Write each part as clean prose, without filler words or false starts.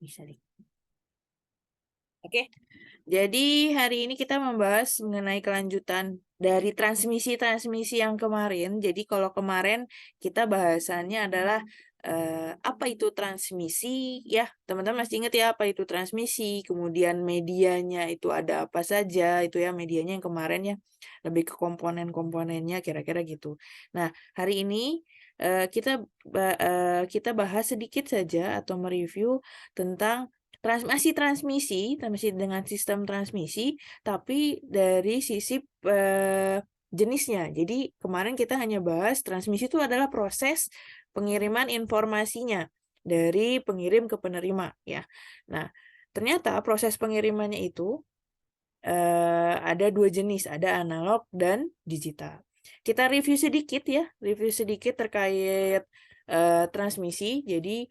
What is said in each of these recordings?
Bisa deh. Oke, jadi hari ini kita membahas mengenai kelanjutan dari transmisi-transmisi yang kemarin. Jadi kalau kemarin kita bahasannya adalah apa itu transmisi, ya teman-teman masih ingat ya apa itu transmisi, kemudian medianya itu ada apa saja, itu ya medianya yang kemarin ya, lebih ke komponen-komponennya kira-kira gitu. Nah, hari ini kita bahas sedikit saja atau mereview tentang transmisi dengan sistem transmisi, tapi dari sisi jenisnya. Jadi kemarin kita hanya bahas transmisi itu adalah proses pengiriman informasinya dari pengirim ke penerima, ya. Nah, ternyata proses pengirimannya itu ada dua jenis, ada analog dan digital. Kita review sedikit ya, terkait transmisi. Jadi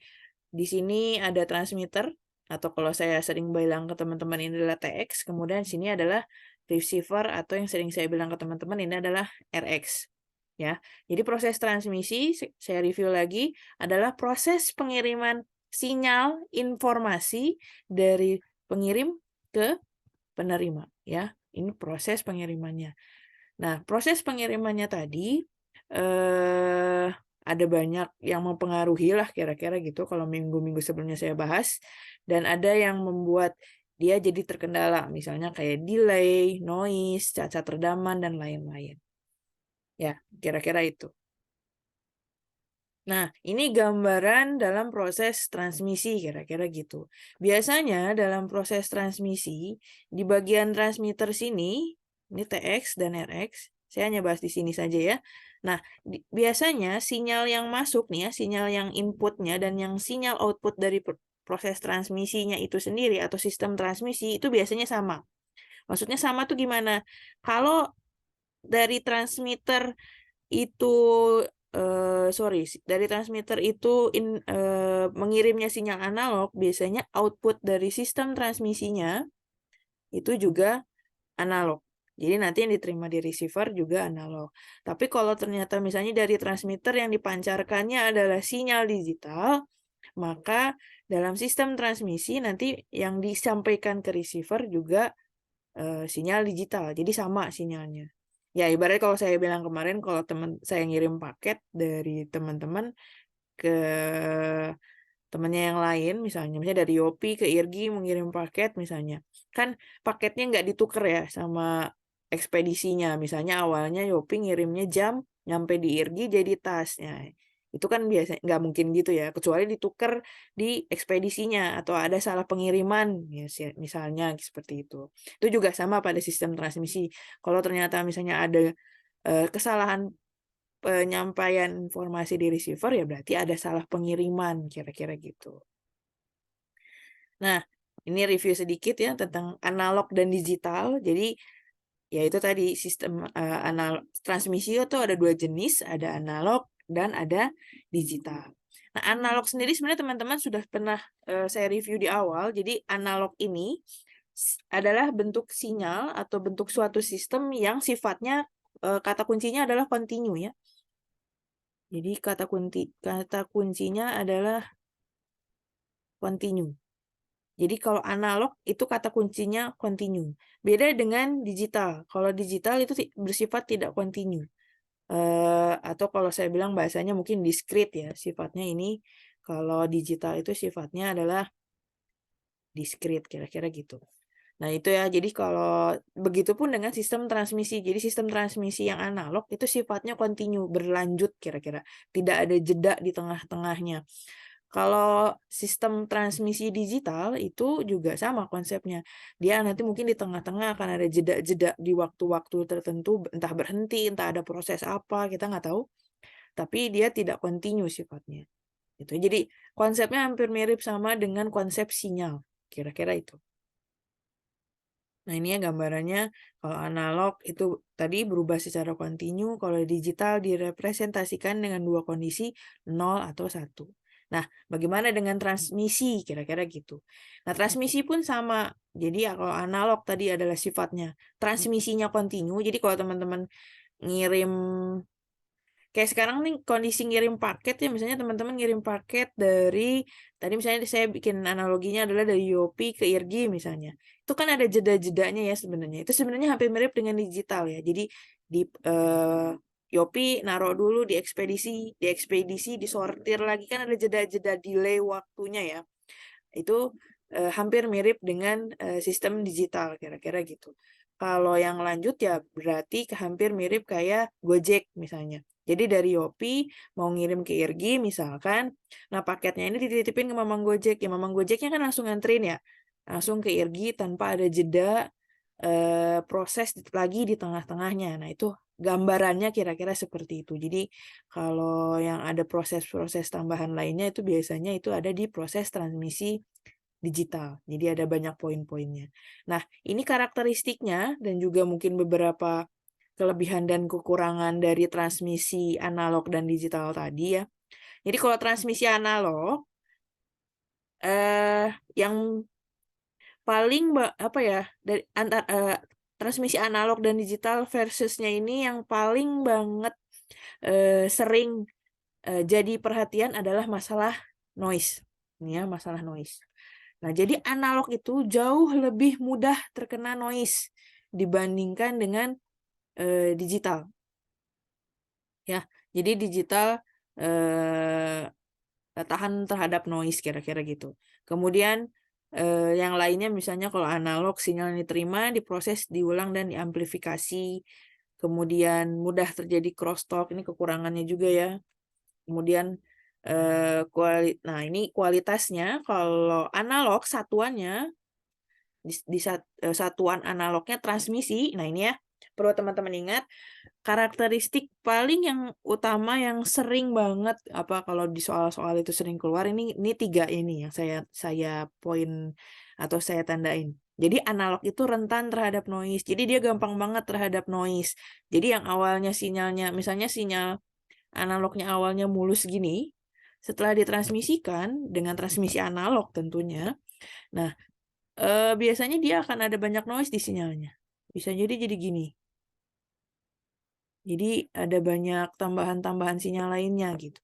di sini ada transmitter, atau kalau saya sering bilang ke teman-teman ini adalah TX, kemudian sini adalah receiver, atau yang sering saya bilang ke teman-teman ini adalah RX. Ya, jadi proses transmisi, saya review lagi, adalah proses pengiriman sinyal informasi dari pengirim ke penerima. Ya, ini proses pengirimannya. Nah, proses pengirimannya tadi ada banyak yang mempengaruhi lah kira-kira gitu kalau minggu-minggu sebelumnya saya bahas, dan ada yang membuat dia jadi terkendala, misalnya kayak delay, noise, cacat redaman, dan lain-lain. Ya, kira-kira itu. Nah, ini gambaran dalam proses transmisi, kira-kira gitu. Biasanya dalam proses transmisi, di bagian transmitter sini, ini TX dan RX, saya hanya bahas di sini saja ya. Nah, biasanya sinyal yang masuk nih ya, sinyal yang inputnya dan yang sinyal output dari proses transmisinya itu sendiri atau sistem transmisi itu biasanya sama. Maksudnya sama tuh gimana? Kalau dari transmitter itu dari transmitter itu mengirimnya sinyal analog, biasanya output dari sistem transmisinya itu juga analog. Jadi nanti yang diterima di receiver juga analog. Tapi kalau ternyata misalnya dari transmitter yang dipancarkannya adalah sinyal digital, maka dalam sistem transmisi nanti yang disampaikan ke receiver juga sinyal digital. Jadi sama sinyalnya. Ya, ibaratnya kalau saya bilang kemarin, kalau teman saya ngirim paket dari teman-teman ke temannya yang lain, misalnya dari Yopi ke Irgi mengirim paket misalnya, kan paketnya nggak ditukar ya sama ekspedisinya. Misalnya awalnya Yopi ngirimnya jam, nyampe di Irgi jadi tasnya. Itu kan biasa nggak mungkin gitu ya, kecuali ditukar di ekspedisinya atau ada salah pengiriman, ya, misalnya seperti itu. Itu juga sama pada sistem transmisi. Kalau ternyata misalnya ada kesalahan penyampaian informasi di receiver, ya berarti ada salah pengiriman, kira-kira gitu. Nah, ini review sedikit ya tentang analog dan digital. Jadi, ya itu tadi sistem analog transmisi itu ada dua jenis, ada analog dan ada digital. Nah, analog sendiri sebenarnya teman-teman sudah pernah saya review di awal. Jadi, analog ini adalah bentuk sinyal atau bentuk suatu sistem yang sifatnya kata kuncinya adalah kontinu ya. Jadi kata kuncinya adalah continue. Jadi kalau analog itu kata kuncinya continue. Beda dengan digital. Kalau digital itu bersifat tidak continue. Atau kalau saya bilang bahasanya mungkin discrete ya. Sifatnya ini kalau digital itu sifatnya adalah discrete, kira-kira gitu. Nah, itu ya. Jadi kalau begitupun dengan sistem transmisi. Jadi sistem transmisi yang analog itu sifatnya continue, berlanjut kira-kira. Tidak ada jeda di tengah-tengahnya. Kalau sistem transmisi digital itu juga sama konsepnya. Dia nanti mungkin di tengah-tengah akan ada jeda-jeda di waktu-waktu tertentu, entah berhenti, entah ada proses apa, kita nggak tahu. Tapi dia tidak continue sifatnya. Gitu. Jadi konsepnya hampir mirip sama dengan konsep sinyal. Kira-kira itu. Nah, ini ya gambarannya. Kalau analog itu tadi berubah secara kontinu, kalau digital direpresentasikan dengan dua kondisi 0 atau 1. Nah, bagaimana dengan transmisi? Kira-kira gitu. Nah, transmisi pun sama. Jadi ya kalau analog tadi adalah sifatnya transmisinya kontinu. Jadi kalau teman-teman ngirim Kayak sekarang nih kondisi ngirim paket ya, misalnya teman-teman ngirim paket dari, tadi misalnya saya bikin analoginya adalah dari Yopi ke Irgi misalnya. Itu kan ada jeda-jedanya ya sebenarnya. Itu sebenarnya hampir mirip dengan digital ya. Jadi di Yopi naruh dulu di ekspedisi disortir lagi, kan ada jeda-jeda delay waktunya ya. Itu hampir mirip dengan sistem digital kira-kira gitu. Kalau yang lanjut ya berarti hampir mirip kayak Gojek misalnya. Jadi dari Yopi mau ngirim ke Irgi misalkan, nah paketnya ini dititipin ke Mamang Gojek. Ya Mamang Gojeknya kan langsung nganterin ya. Langsung ke Irgi tanpa ada jeda proses lagi di tengah-tengahnya. Nah, itu gambarannya kira-kira seperti itu. Jadi kalau yang ada proses-proses tambahan lainnya itu biasanya itu ada di proses transmisi digital. Jadi ada banyak poin-poinnya. Nah, ini karakteristiknya dan juga mungkin beberapa kelebihan dan kekurangan dari transmisi analog dan digital tadi ya. Jadi kalau transmisi analog yang paling apa ya dari transmisi analog dan digital versusnya ini yang paling banget sering jadi perhatian adalah masalah noise. Ini ya, masalah noise. Nah, jadi analog itu jauh lebih mudah terkena noise dibandingkan dengan digital. Ya, jadi digital tahan terhadap noise kira-kira gitu. Kemudian yang lainnya misalnya kalau analog sinyal yang diterima diproses, diulang dan diamplifikasi. Kemudian mudah terjadi crosstalk, ini kekurangannya juga ya. Kemudian nah ini kualitasnya kalau analog satuannya di satuan analognya transmisi. Nah ini ya perlu teman-teman ingat karakteristik paling yang utama yang sering banget apa kalau di soal-soal itu sering keluar ini 3 ini yang saya poin atau saya tandain. Jadi analog itu rentan terhadap noise. Jadi dia gampang banget terhadap noise. Jadi yang awalnya sinyalnya misalnya sinyal analognya awalnya mulus gini, setelah ditransmisikan dengan transmisi analog tentunya. Nah, biasanya dia akan ada banyak noise di sinyalnya. Bisa jadi gini. Jadi ada banyak tambahan-tambahan sinyal lainnya gitu.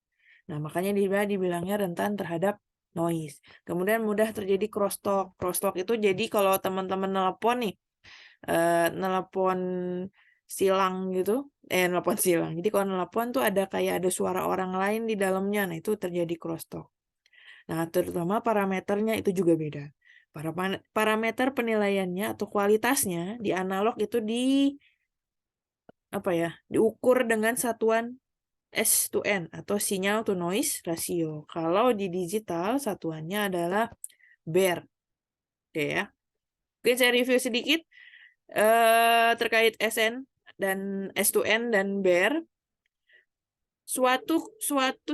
Nah, makanya dia dibilangnya rentan terhadap noise. Kemudian mudah terjadi crosstalk. Crosstalk itu jadi kalau teman-teman nelpon nih, nelpon silang gitu, nelpon silang. Jadi kalau nelpon tuh ada kayak ada suara orang lain di dalamnya. Nah, itu terjadi crosstalk. Nah, terutama parameternya itu juga beda. Parameter penilaiannya atau kualitasnya di analog itu diukur dengan satuan S/N atau sinyal to noise ratio. Kalau di digital satuannya adalah BER. Oke ya. Mungkin saya review sedikit terkait SN dan S/N dan BER. Suatu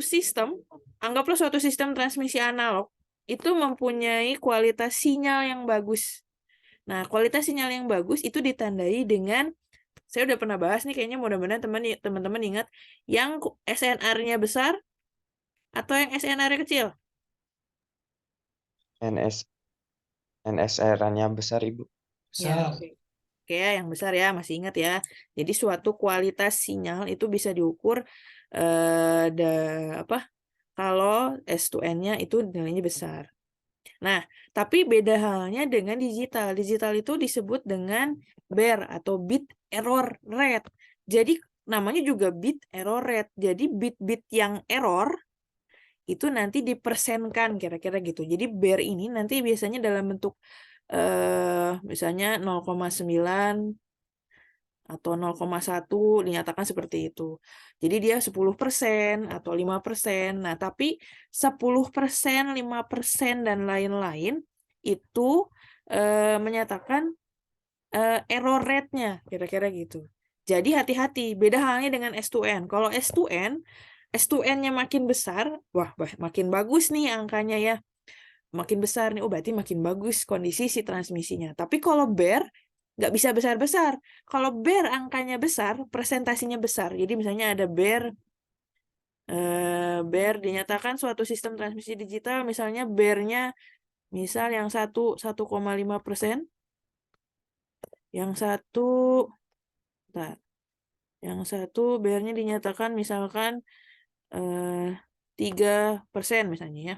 sistem, anggaplah suatu sistem transmisi analog itu mempunyai kualitas sinyal yang bagus. Nah, kualitas sinyal yang bagus itu ditandai dengan, saya udah pernah bahas nih kayaknya, mudah-mudahan teman-teman ingat, yang SNR-nya besar atau yang SNR-nya kecil? NSR-nya besar, Ibu. Ya, oke. Oke ya, yang besar ya, masih ingat ya. Jadi suatu kualitas sinyal itu bisa diukur kalau S/N-nya itu nilainya besar. Nah, tapi beda halnya dengan digital. Digital itu disebut dengan BER atau bit error rate. Jadi namanya juga bit error rate. Jadi bit-bit yang error itu nanti dipersenkan kira-kira gitu. Jadi BER ini nanti biasanya dalam bentuk misalnya 0,9 atau 0,1 dinyatakan seperti itu. Jadi dia 10% atau 5%. Nah, tapi 10%, 5%, dan lain-lain itu menyatakan error rate-nya, kira-kira gitu. Jadi hati-hati, beda halnya dengan S/N. Kalau S/N-nya makin besar, wah makin bagus nih angkanya ya. Makin besar nih, berarti makin bagus kondisi si transmisinya. Tapi kalau BER, nggak bisa besar-besar. Kalau BER angkanya besar, presentasinya besar. Jadi misalnya ada BER dinyatakan suatu sistem transmisi digital, misalnya BER-nya misal yang 1,5%, yang satu, bentar, Yang satu BR-nya dinyatakan misalkan 3% misalnya ya.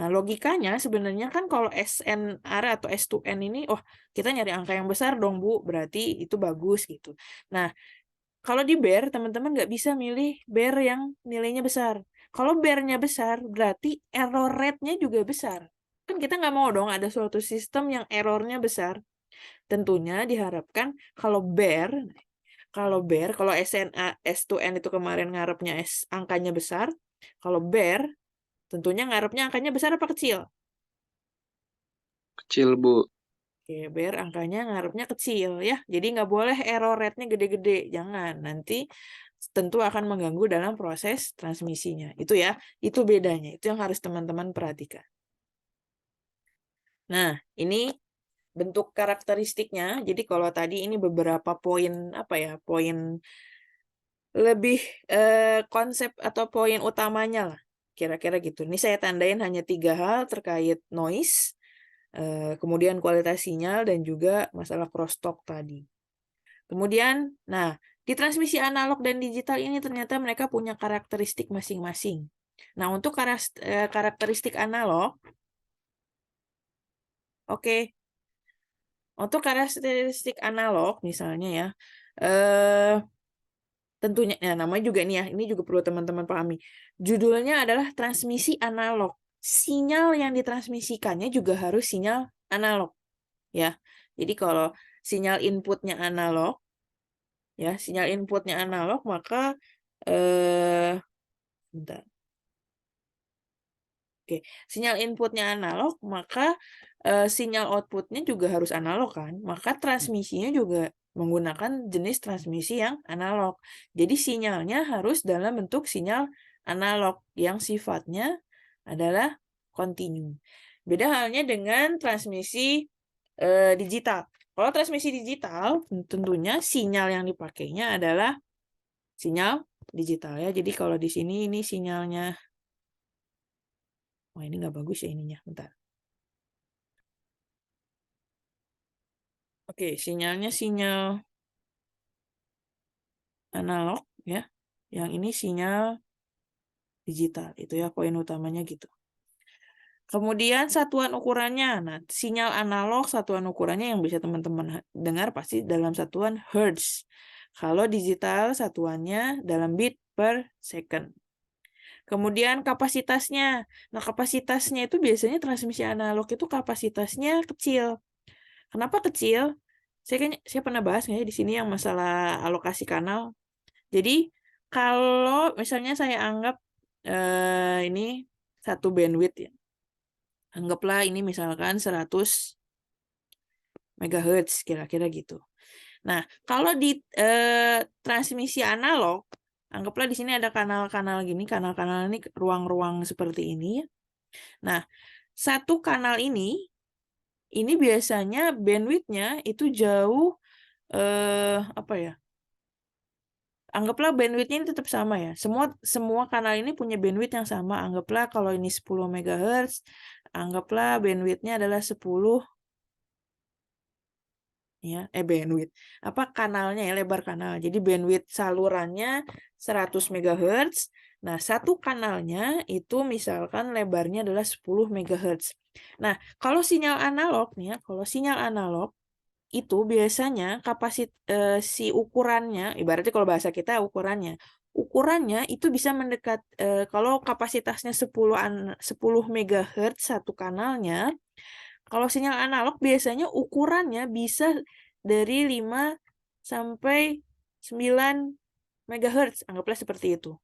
Nah, logikanya sebenarnya kan kalau SNR atau S2N ini, oh kita nyari angka yang besar dong Bu, berarti itu bagus gitu. Nah, kalau di BER, teman-teman nggak bisa milih BER yang nilainya besar. Kalau BER-nya besar, berarti error rate-nya juga besar. Kan kita nggak mau dong ada suatu sistem yang errornya besar. Tentunya diharapkan kalau SNA, S2N itu kemarin ngarepnya angkanya besar, kalau BER tentunya ngarepnya angkanya besar apa kecil? Kecil, Bu. Oke, BER angkanya ngarepnya kecil ya. Jadi nggak boleh error rate-nya gede-gede. Jangan. Nanti tentu akan mengganggu dalam proses transmisinya. Itu ya. Itu bedanya. Itu yang harus teman-teman perhatikan. Nah, ini bentuk karakteristiknya. Jadi kalau tadi ini beberapa poin apa ya? Poin lebih konsep atau poin utamanya lah. Kira-kira gitu. Ini saya tandain hanya 3 hal terkait noise, kemudian kualitas sinyal, dan juga masalah crosstalk tadi. Kemudian, nah, di transmisi analog dan digital ini ternyata mereka punya karakteristik masing-masing. Nah, untuk karakteristik analog, oke, untuk karakteristik analog misalnya ya, tentunya, ya namanya juga ini juga perlu teman-teman pahami. Judulnya adalah transmisi analog. Sinyal yang ditransmisikannya juga harus sinyal analog, ya. Jadi kalau sinyal inputnya analog, ya sinyal inputnya analog, maka bentar. Oke, sinyal inputnya analog, maka sinyal outputnya juga harus analog kan, maka transmisinya juga menggunakan jenis transmisi yang analog. Jadi sinyalnya harus dalam bentuk sinyal analog yang sifatnya adalah kontinu. Beda halnya dengan transmisi digital. Kalau transmisi digital, tentunya sinyal yang dipakainya adalah sinyal digital ya. Jadi kalau di sini ini sinyalnya, wah ini nggak bagus ya ininya, bentar. Oke, sinyalnya sinyal analog ya. Yang ini sinyal digital. Itu ya poin utamanya gitu. Kemudian satuan ukurannya. Nah, sinyal analog satuan ukurannya yang bisa teman-teman dengar pasti dalam satuan hertz. Kalau digital satuannya dalam bit per second. Kemudian kapasitasnya. Nah, kapasitasnya itu biasanya transmisi analog itu kapasitasnya kecil. Kenapa kecil? Saya pernah bahas nggak ya di sini yang masalah alokasi kanal. Jadi kalau misalnya saya anggap ini satu bandwidth ya. Anggaplah ini misalkan 100 MHz kira-kira gitu. Nah, kalau di transmisi analog, anggaplah di sini ada kanal-kanal gini, kanal-kanal ini ruang-ruang seperti ini ya. Nah, satu kanal ini biasanya bandwidth-nya itu jauh apa ya? Anggaplah bandwidth-nya ini tetap sama ya. Semua kanal ini punya bandwidth yang sama. Anggaplah kalau ini 10 MHz, anggaplah bandwidth-nya adalah 10 ya, bandwidth. Apa kanalnya ya, lebar kanal. Jadi bandwidth salurannya 100 MHz. Nah, satu kanalnya itu misalkan lebarnya adalah 10 MHz. Nah, kalau sinyal analog nih ya, kalau sinyal analog itu biasanya si ukurannya, ibaratnya kalau bahasa kita ukurannya itu bisa mendekat, kalau kapasitasnya 10 MHz satu kanalnya, kalau sinyal analog biasanya ukurannya bisa dari 5 sampai 9 MHz, anggaplah seperti itu.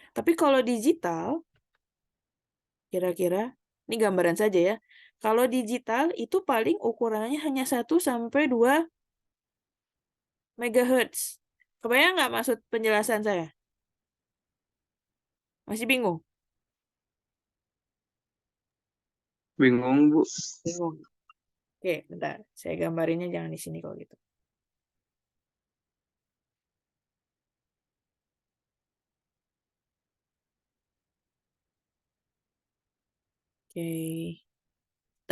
Tapi kalau digital, kira-kira, ini gambaran saja ya, kalau digital itu paling ukurannya hanya 1 sampai 2 MHz. Kebayang nggak maksud penjelasan saya? Masih bingung? Bingung, Bu. Bingung. Oke, bentar. Saya gambarinnya jangan di sini kalau gitu. Oke.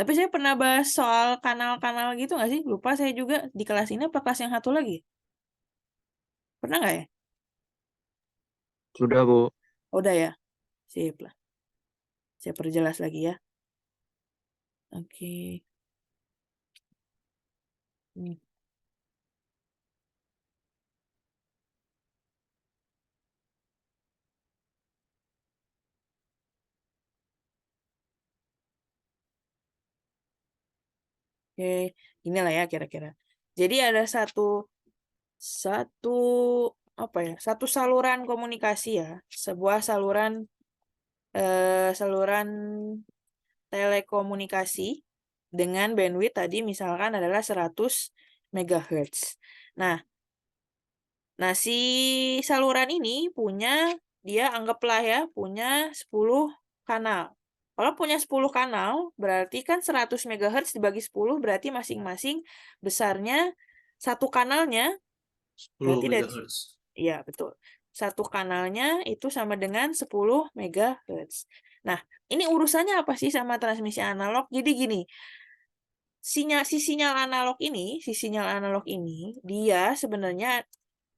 Tapi saya pernah bahas soal kanal-kanal gitu nggak sih? Lupa saya juga di kelas ini apa kelas yang satu lagi? Pernah nggak ya? Sudah, Bu. Udah ya? Sip lah. Saya perjelas lagi ya. Oke. Hmm. Oke, inilah ya kira-kira. Jadi ada satu apa ya? Satu saluran komunikasi ya, sebuah saluran telekomunikasi dengan bandwidth tadi misalkan adalah 100 MHz. Nah, si saluran ini dia anggaplah ya punya 10 kanal. Kalau punya 10 kanal, berarti kan 100 MHz dibagi 10 berarti masing-masing besarnya satu kanalnya 10 berarti dari MHz. iya, betul. Satu kanalnya itu sama dengan 10 MHz. Nah, ini urusannya apa sih sama transmisi analog? Jadi gini, sinyal analog ini dia sebenarnya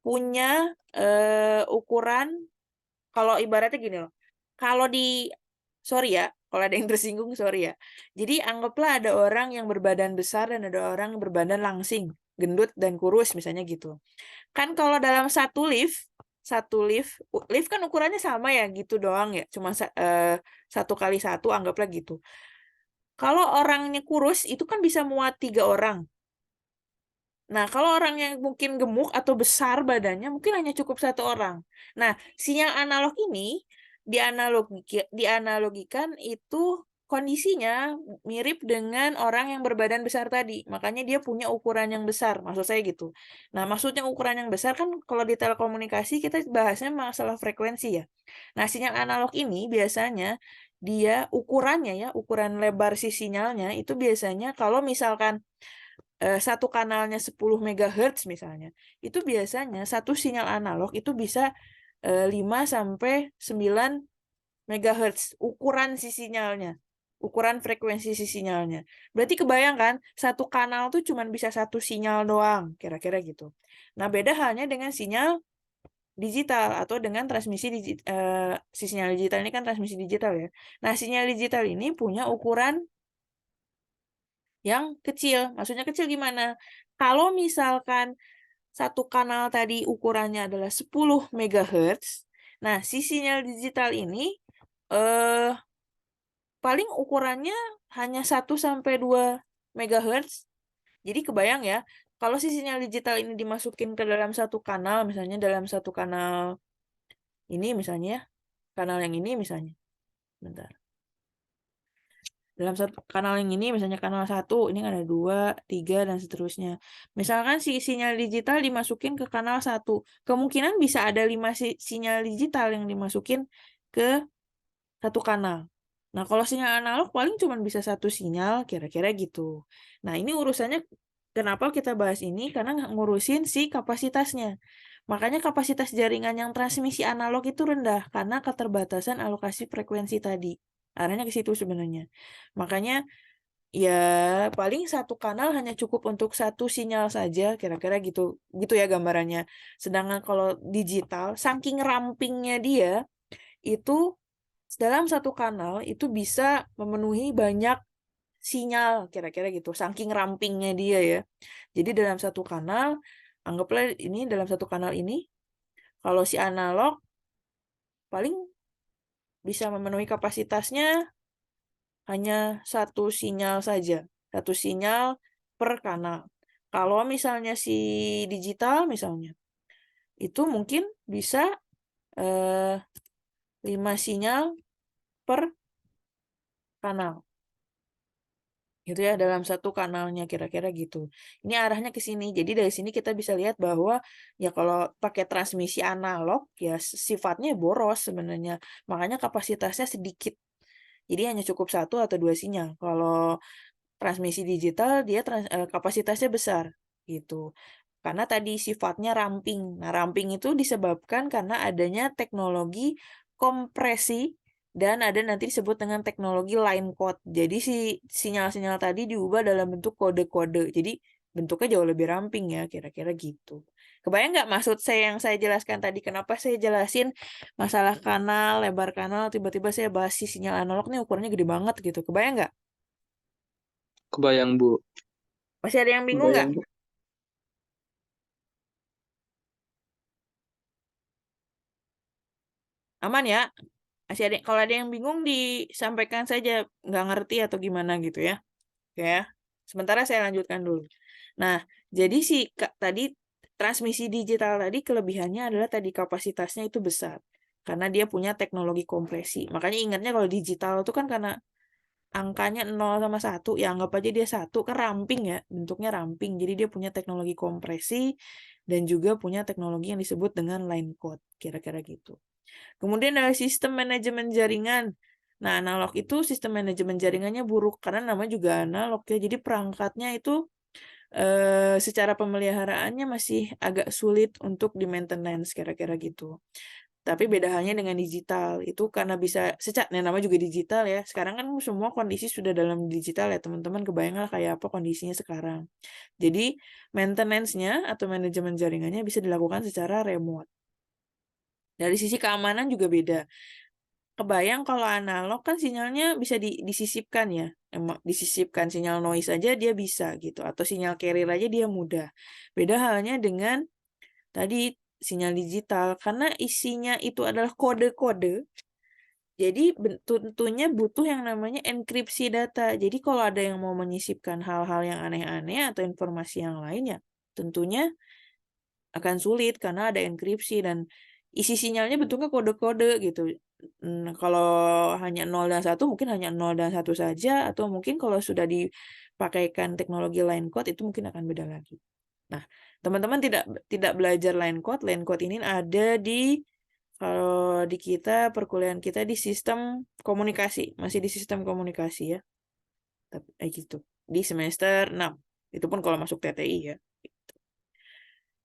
punya ukuran kalau ibaratnya gini loh. Kalau sorry ya, kalau ada yang tersinggung sorry ya. Jadi anggaplah ada orang yang berbadan besar dan ada orang yang berbadan langsing, gendut dan kurus misalnya gitu. Kan kalau dalam lift kan ukurannya sama ya gitu doang ya, cuma 1 x 1 anggaplah gitu. Kalau orangnya kurus itu kan bisa muat 3 orang. Nah, kalau orang yang mungkin gemuk atau besar badannya mungkin hanya cukup 1 orang. Nah, sinyal analog ini dianalogikan itu kondisinya mirip dengan orang yang berbadan besar tadi. Makanya dia punya ukuran yang besar, maksud saya gitu. Nah, maksudnya ukuran yang besar kan kalau di telekomunikasi kita bahasnya masalah frekuensi ya. Nah, sinyal analog ini biasanya dia ukuran lebar si sinyalnya itu biasanya kalau misalkan satu kanalnya 10 MHz misalnya, itu biasanya satu sinyal analog itu bisa 5 sampai 9 MHz ukuran si sinyalnya. Ukuran frekuensi si sinyalnya. Berarti kebayang kan, satu kanal tuh cuma bisa satu sinyal doang, kira-kira gitu. Nah, beda halnya dengan sinyal digital atau dengan si sinyal digital ini kan transmisi digital ya. Nah, sinyal digital ini punya ukuran yang kecil. Maksudnya kecil gimana? Kalau misalkan satu kanal tadi ukurannya adalah 10 MHz, nah si sinyal digital ini eh paling ukurannya hanya 1 sampai 2 MHz. Jadi kebayang ya, kalau si sinyal digital ini dimasukin ke dalam satu kanal, misalnya dalam satu kanal ini misalnya ya, kanal yang ini misalnya. Bentar. Dalam satu kanal yang ini misalnya kanal 1 ini ada 2, 3 dan seterusnya. Misalkan si sinyal digital dimasukin ke kanal 1, kemungkinan bisa ada 5 sinyal digital yang dimasukin ke satu kanal. Nah, kalau sinyal analog paling cuma bisa satu sinyal, kira-kira gitu. Nah, ini urusannya kenapa kita bahas ini? Karena ngurusin si kapasitasnya. Makanya kapasitas jaringan yang transmisi analog itu rendah karena keterbatasan alokasi frekuensi tadi. Arahnya ke situ sebenarnya. Makanya ya paling satu kanal hanya cukup untuk satu sinyal saja, kira-kira gitu. Gitu ya gambarannya. Sedangkan kalau digital, saking rampingnya dia, itu dalam satu kanal itu bisa memenuhi banyak sinyal, kira-kira gitu. Saking rampingnya dia ya. Jadi dalam satu kanal, anggaplah ini dalam satu kanal ini, kalau si analog paling bisa memenuhi kapasitasnya hanya satu sinyal saja, satu sinyal per kanal. Kalau misalnya si digital misalnya, itu mungkin bisa 5 sinyal per kanal. Gitu ya, dalam satu kanalnya kira-kira gitu. Ini arahnya ke sini. Jadi dari sini kita bisa lihat bahwa ya kalau pakai transmisi analog ya sifatnya boros sebenarnya. Makanya kapasitasnya sedikit. Jadi hanya cukup 1 atau 2 sinyal. Kalau transmisi digital dia kapasitasnya besar gitu. Karena tadi sifatnya ramping. Nah, ramping itu disebabkan karena adanya teknologi kompresi dan ada nanti disebut dengan teknologi line code. Jadi si sinyal-sinyal tadi diubah dalam bentuk kode-kode. Jadi bentuknya jauh lebih ramping ya, kira-kira gitu. Kebayang nggak maksud saya yang saya jelaskan tadi? Kenapa saya jelasin masalah kanal, lebar kanal, tiba-tiba saya bahas si sinyal analog nih ukurannya gede banget gitu. Kebayang nggak? Kebayang, Bu. Masih ada yang bingung nggak? Kebayang, Bu. Aman ya? Masih ada, kalau ada yang bingung disampaikan saja, nggak ngerti atau gimana gitu ya. Oke ya. Sementara saya lanjutkan dulu. Nah, jadi tadi transmisi digital tadi kelebihannya adalah tadi kapasitasnya itu besar. Karena dia punya teknologi kompresi. Makanya ingatnya kalau digital itu kan karena angkanya 0 sama 1, ya anggap aja dia 1, kan ramping ya, bentuknya ramping. Jadi dia punya teknologi kompresi dan juga punya teknologi yang disebut dengan line code, kira-kira gitu. Kemudian ada sistem manajemen jaringan. Nah, analog itu sistem manajemen jaringannya buruk karena namanya juga analog ya. Jadi perangkatnya itu secara pemeliharaannya masih agak sulit untuk di-maintenance kira-kira gitu. Tapi beda halnya dengan digital. Itu karena bisa namanya juga digital ya. Sekarang kan semua kondisi sudah dalam digital ya, teman-teman. Kebayanglah kayak apa kondisinya sekarang. Jadi, maintenance-nya atau manajemen jaringannya bisa dilakukan secara remote. Dari sisi keamanan juga beda. Kebayang kalau analog kan sinyalnya bisa disisipkan ya. Disisipkan sinyal noise aja dia bisa gitu. Atau sinyal carrier aja dia mudah. Beda halnya dengan tadi sinyal digital. Karena isinya itu adalah kode-kode. Jadi tentunya butuh yang namanya enkripsi data. Jadi kalau ada yang mau menyisipkan hal-hal yang aneh-aneh atau informasi yang lain ya tentunya akan sulit karena ada enkripsi dan isi sinyalnya bentuknya kode-kode gitu. Kalau hanya 0 dan 1 mungkin hanya 0 dan 1 saja atau mungkin kalau sudah dipakaikan teknologi line code itu mungkin akan beda lagi. Nah, teman-teman tidak belajar line code. Line code ini ada kalau di kita perkuliahan kita di sistem komunikasi, masih di sistem komunikasi ya. Tapi gitu. Di semester 6. Itu pun kalau masuk TTI ya.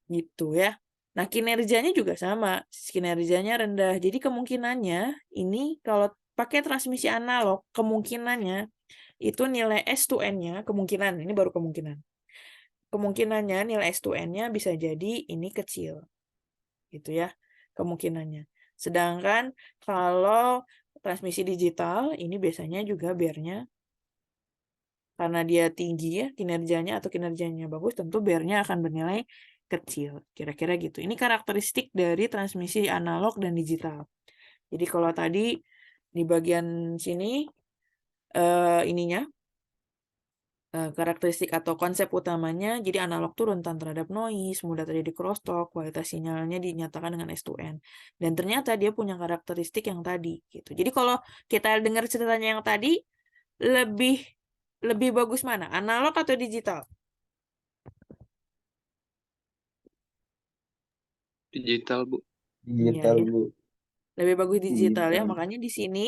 Gitu ya. Nah, kinerjanya juga sama. Kinerjanya rendah. Jadi kemungkinannya ini kalau pakai transmisi analog, kemungkinannya itu nilai S2N-nya, kemungkinan, ini baru kemungkinan. Kemungkinannya nilai S2N-nya bisa jadi ini kecil. Gitu ya, kemungkinannya. Sedangkan kalau transmisi digital, ini biasanya juga biarnya karena dia tinggi ya kinerjanya atau kinerjanya bagus, tentu biarnya akan bernilai kecil. Kira-kira gitu. Ini karakteristik dari transmisi analog dan digital. Jadi kalau tadi di bagian sini ininya karakteristik atau konsep utamanya, jadi analog tuh rentan terhadap noise, mudah terjadi crosstalk, kualitas sinyalnya dinyatakan dengan S2N. Dan ternyata dia punya karakteristik yang tadi gitu. Jadi kalau kita dengar ceritanya yang tadi, lebih lebih bagus mana? Analog atau digital? Digital, Bu. Iya Digital, ya. Bu. Lebih bagus digital ya. Digital. Makanya di sini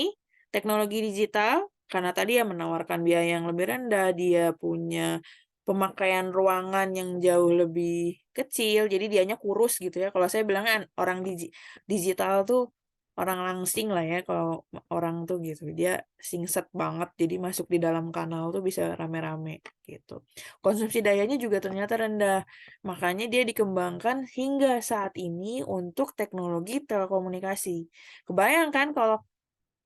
teknologi digital karena tadi ya menawarkan biaya yang lebih rendah, dia punya pemakaian ruangan yang jauh lebih kecil, jadi dianya kurus gitu ya. Kalau saya bilang kan orang digital tuh orang langsing lah ya kalau orang tuh gitu. Dia singset banget, jadi masuk di dalam kanal tuh bisa rame-rame gitu. Konsumsi dayanya juga ternyata rendah. Makanya dia dikembangkan hingga saat ini untuk teknologi telekomunikasi. Kebayang kan kalau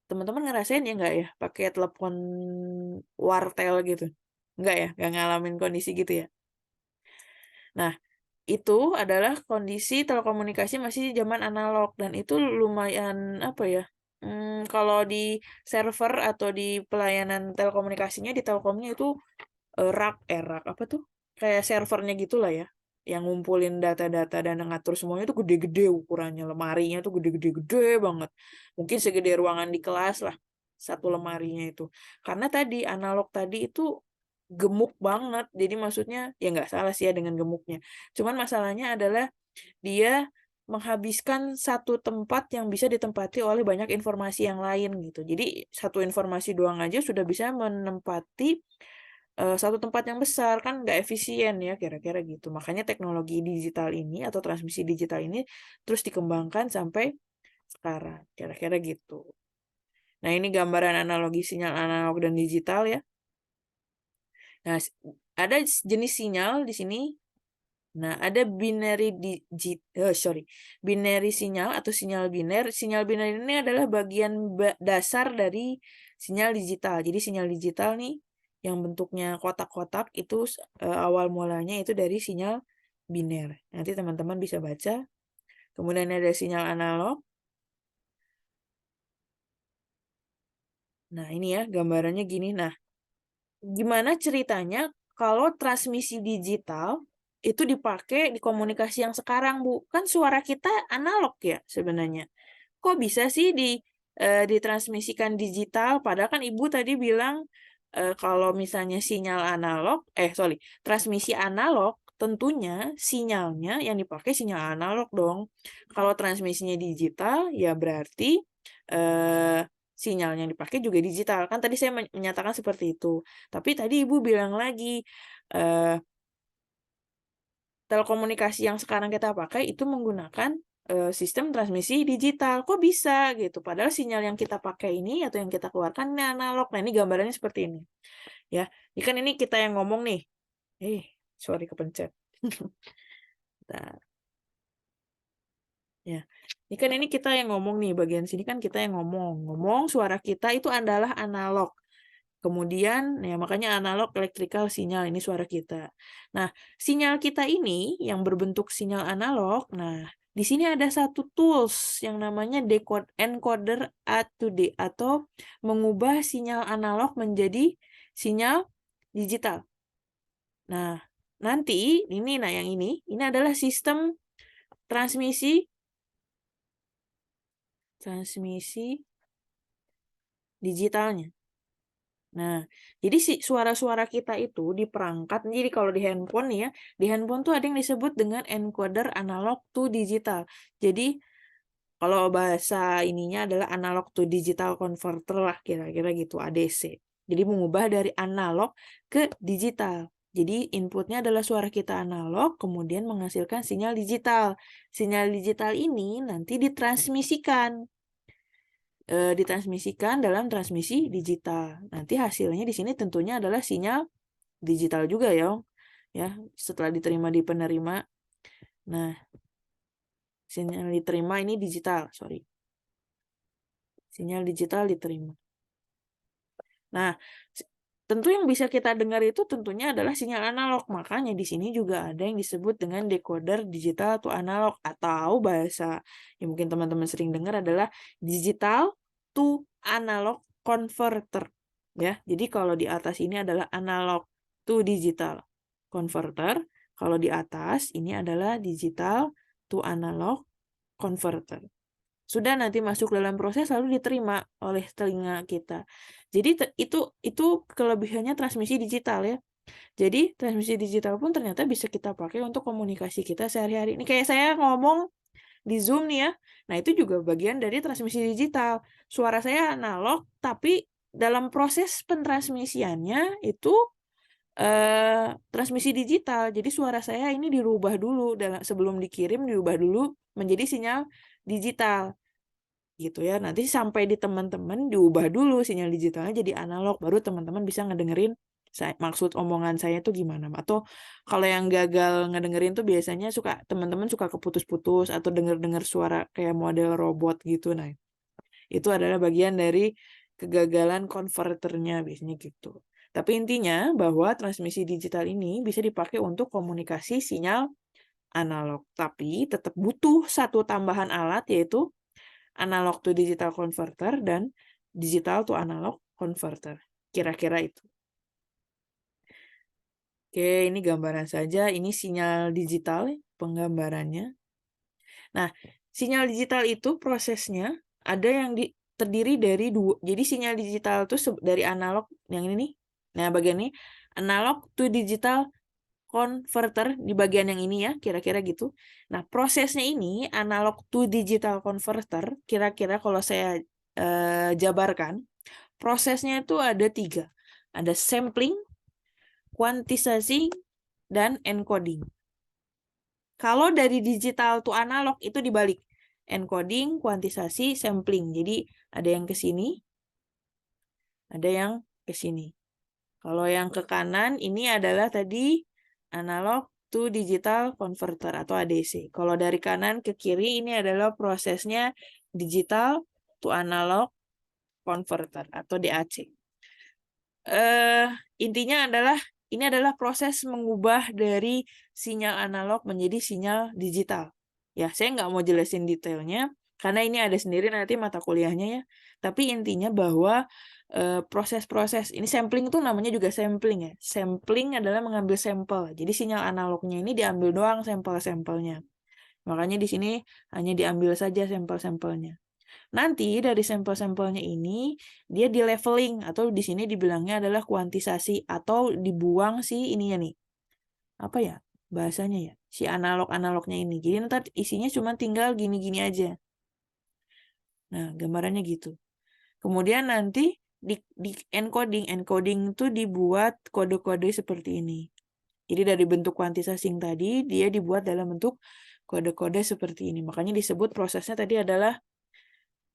teman-teman ngerasain ya nggak ya pakai telepon wartel gitu? Nggak ya? Nggak ngalamin kondisi gitu ya? Nah, itu adalah kondisi telekomunikasi masih zaman analog dan itu lumayan apa ya? Kalau di server atau di pelayanan telekomunikasinya di Telkomnya itu rak apa tuh? Kayak servernya gitulah ya. Yang ngumpulin data-data dan ngatur semuanya tuh gede-gede ukurannya. Lemarinya tuh gede-gede banget. Mungkin segede ruangan di kelas lah. Satu lemarinya itu. Karena tadi analog tadi itu gemuk banget. Jadi maksudnya ya nggak salah sih ya dengan gemuknya. Cuman masalahnya adalah dia menghabiskan satu tempat yang bisa ditempati oleh banyak informasi yang lain gitu. Jadi satu informasi doang aja sudah bisa menempati satu tempat yang besar, kan nggak efisien ya kira-kira gitu. Makanya teknologi digital ini atau transmisi digital ini terus dikembangkan sampai sekarang, kira-kira gitu. Nah, ini gambaran analogi sinyal analog dan digital ya. Nah, ada jenis sinyal di sini. Nah, ada binary sinyal atau sinyal biner. Sinyal biner ini adalah bagian dasar dari sinyal digital. Jadi sinyal digital nih yang bentuknya kotak-kotak itu awal mulanya itu dari sinyal biner. Nanti teman-teman bisa baca. Kemudian ada sinyal analog. Nah, ini ya gambarannya gini. Nah, gimana ceritanya kalau transmisi digital itu dipakai di komunikasi yang sekarang, Bu? Kan suara kita analog ya sebenarnya. Kok bisa sih ditransmisikan digital? Padahal kan Ibu tadi bilang kalau misalnya transmisi analog, tentunya sinyalnya yang dipakai sinyal analog dong. Kalau transmisinya digital, ya berarti sinyal yang dipakai juga digital. Kan tadi saya menyatakan seperti itu. Tapi tadi Ibu bilang lagi, telekomunikasi yang sekarang kita pakai itu menggunakan sistem transmisi digital. Kok bisa gitu? Padahal sinyal yang kita pakai ini atau yang kita keluarkan ini analog. Nah, ini gambarannya seperti ini. Ya, ini kan ini kita yang ngomong nih. Sorry kepencet. Bentar. Ya. Ini kita yang ngomong nih, bagian sini kan kita yang ngomong. Ngomong suara kita itu adalah analog. Kemudian, ya makanya analog electrical sinyal, ini suara kita. Nah, sinyal kita ini yang berbentuk sinyal analog, nah, di sini ada satu tools yang namanya encoder A to D, atau mengubah sinyal analog menjadi sinyal digital. Nah, nanti, yang ini adalah sistem transmisi digitalnya. Nah, jadi suara-suara kita itu di perangkat, jadi kalau di handphone nih ya, di handphone tuh ada yang disebut dengan encoder analog to digital. Jadi kalau bahasa ininya adalah analog to digital converter lah, kira-kira gitu, ADC. Jadi mengubah dari analog ke digital. Jadi inputnya adalah suara kita analog, kemudian menghasilkan sinyal digital. Sinyal digital ini nanti ditransmisikan dalam transmisi digital. Nanti hasilnya di sini tentunya adalah sinyal digital juga ya. Setelah diterima di penerima. Nah, sinyal diterima ini digital, Sinyal digital diterima. Nah, tentu yang bisa kita dengar itu tentunya adalah sinyal analog. Makanya di sini juga ada yang disebut dengan decoder digital to analog, atau bahasa yang mungkin teman-teman sering dengar adalah digital to analog converter. Ya, jadi kalau di atas ini adalah analog to digital converter, kalau di atas ini adalah digital to analog converter. Sudah nanti masuk dalam proses lalu diterima oleh telinga kita. Jadi itu kelebihannya transmisi digital ya. Jadi transmisi digital pun ternyata bisa kita pakai untuk komunikasi kita sehari-hari. Ini kayak saya ngomong di Zoom nih ya. Nah, itu juga bagian dari transmisi digital. Suara saya analog, tapi dalam proses pentransmisiannya itu transmisi digital. Jadi suara saya ini dirubah dulu sebelum dikirim, dirubah dulu menjadi sinyal digital. Gitu ya. Nanti sampai di teman-teman diubah dulu sinyal digitalnya jadi analog, baru teman-teman bisa ngedengerin maksud omongan saya itu gimana. Atau kalau yang gagal ngedengerin tuh biasanya teman-teman suka keputus-putus atau denger-denger suara kayak model robot gitu. Nah, itu adalah bagian dari kegagalan konverternya biasanya gitu. Tapi intinya bahwa transmisi digital ini bisa dipakai untuk komunikasi sinyal analog. Tapi tetap butuh satu tambahan alat, yaitu analog to digital converter dan digital to analog converter. Kira-kira itu. Oke, ini gambaran saja. Ini sinyal digital, penggambarannya. Nah, sinyal digital itu prosesnya ada yang terdiri dari dua. Jadi sinyal digital itu dari analog, yang ini nih. Nah, bagian ini analog to digital converter di bagian yang ini ya, kira-kira gitu. Nah, prosesnya ini analog to digital converter, kira-kira kalau saya jabarkan, prosesnya itu ada 3. Ada sampling, kuantisasi, dan encoding. Kalau dari digital to analog itu dibalik. Encoding, kuantisasi, sampling. Jadi ada yang ke sini, ada yang ke sini. Kalau yang ke kanan ini adalah tadi analog to digital converter atau ADC. Kalau dari kanan ke kiri ini adalah prosesnya digital to analog converter atau DAC. Intinya adalah ini adalah proses mengubah dari sinyal analog menjadi sinyal digital. Ya, saya nggak mau jelasin detailnya karena ini ada sendiri nanti mata kuliahnya ya. Tapi intinya bahwa proses-proses ini sampling tuh namanya juga sampling ya. Sampling adalah mengambil sampel. Jadi sinyal analognya ini diambil doang sampel-sampelnya. Makanya di sini hanya diambil saja sampel-sampelnya. Nanti dari sampel-sampelnya ini dia di leveling atau di sini dibilangnya adalah kuantisasi atau dibuang si ininya nih. Apa ya bahasanya ya? Si analog-analognya ini. Jadi nanti isinya cuma tinggal gini-gini aja. Nah, gambarannya gitu. Kemudian nanti di encoding. Encoding itu dibuat kode-kode seperti ini. Jadi dari bentuk kuantisasi yang tadi, dia dibuat dalam bentuk kode-kode seperti ini. Makanya disebut prosesnya tadi adalah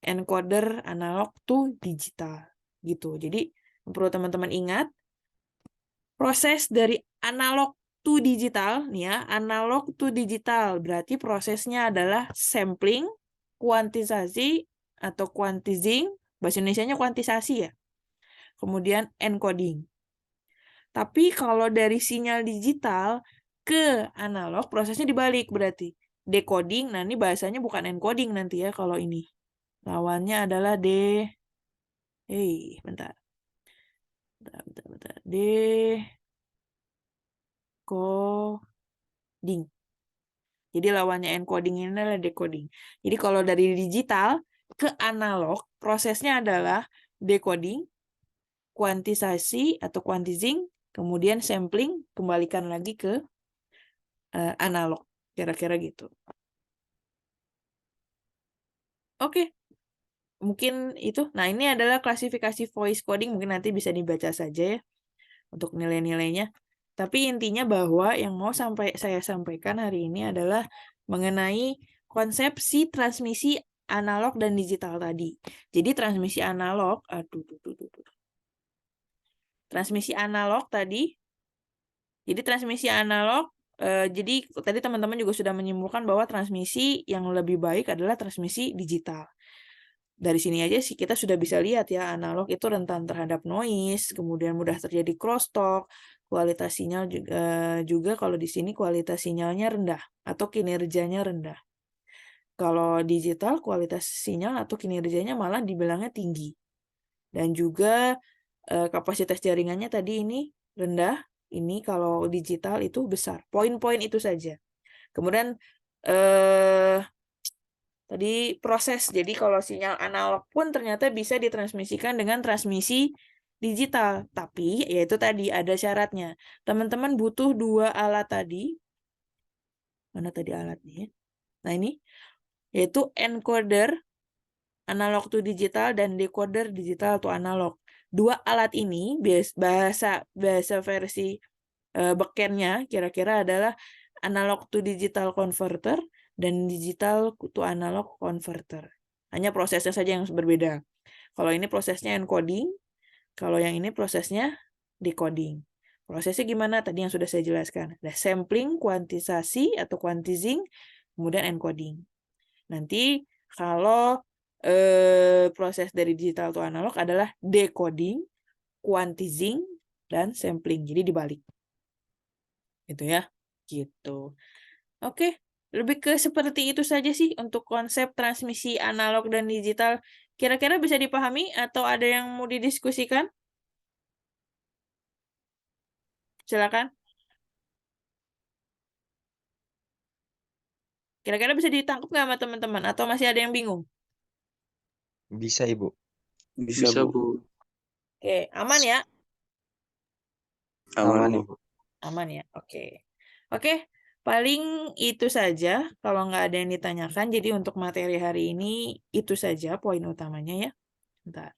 encoder analog to digital. Gitu. Jadi perlu teman-teman ingat, proses dari analog to digital, nih ya, analog to digital. Berarti prosesnya adalah sampling, kuantisasi, atau quantizing, bahasa Indonesianya kuantisasi ya. Kemudian encoding. Tapi kalau dari sinyal digital ke analog, prosesnya dibalik berarti. Decoding, nah ini bahasanya bukan encoding nanti ya kalau ini. Lawannya adalah bentar. Decoding. Jadi lawannya encoding ini adalah decoding. Jadi kalau dari digital ke analog, prosesnya adalah decoding, kuantisasi atau quantizing, kemudian sampling, kembalikan lagi ke analog. Kira-kira gitu. Oke. Mungkin itu. Nah, ini adalah klasifikasi voice coding. Mungkin nanti bisa dibaca saja ya untuk nilai-nilainya. Tapi intinya bahwa yang mau saya sampaikan hari ini adalah mengenai konsepsi transmisi analog dan digital tadi. Jadi transmisi analog, transmisi analog tadi. Jadi transmisi analog, jadi tadi teman-teman juga sudah menyimpulkan bahwa transmisi yang lebih baik adalah transmisi digital. Dari sini aja sih kita sudah bisa lihat ya, analog itu rentan terhadap noise, kemudian mudah terjadi crosstalk, kualitas sinyal juga kalau di sini kualitas sinyalnya rendah atau kinerjanya rendah. Kalau digital kualitas sinyal atau kinerjanya malah dibilangnya tinggi. Dan juga kapasitas jaringannya tadi ini rendah, ini kalau digital itu besar. Poin-poin itu saja. Kemudian tadi proses, jadi kalau sinyal analog pun ternyata bisa ditransmisikan dengan transmisi digital. Tapi yaitu tadi ada syaratnya. Teman-teman butuh 2 alat tadi. Mana tadi alatnya? Nah ini, yaitu encoder analog to digital dan decoder digital to analog. 2 alat ini bahasa versi bekennya kira-kira adalah analog to digital converter dan digital to analog converter. Hanya prosesnya saja yang berbeda. Kalau ini prosesnya encoding, kalau yang ini prosesnya decoding. Prosesnya gimana? Tadi yang sudah saya jelaskan. Ada sampling, kuantisasi atau quantizing, kemudian encoding. Nanti kalau proses dari digital to analog adalah decoding, quantizing, dan sampling. Jadi dibalik. Gitu ya. Gitu. Oke, lebih ke seperti itu saja sih untuk konsep transmisi analog dan digital. Kira-kira bisa dipahami atau ada yang mau didiskusikan? Silakan. Kira-kira bisa ditangkap nggak sama teman-teman? Atau masih ada yang bingung? Bisa, Ibu. Bisa, Bu. Oke, aman ya? Aman, Bu. Ibu. Aman ya? Oke. Oke, paling itu saja. Kalau nggak ada yang ditanyakan, jadi untuk materi hari ini itu saja poin utamanya ya. Bentar.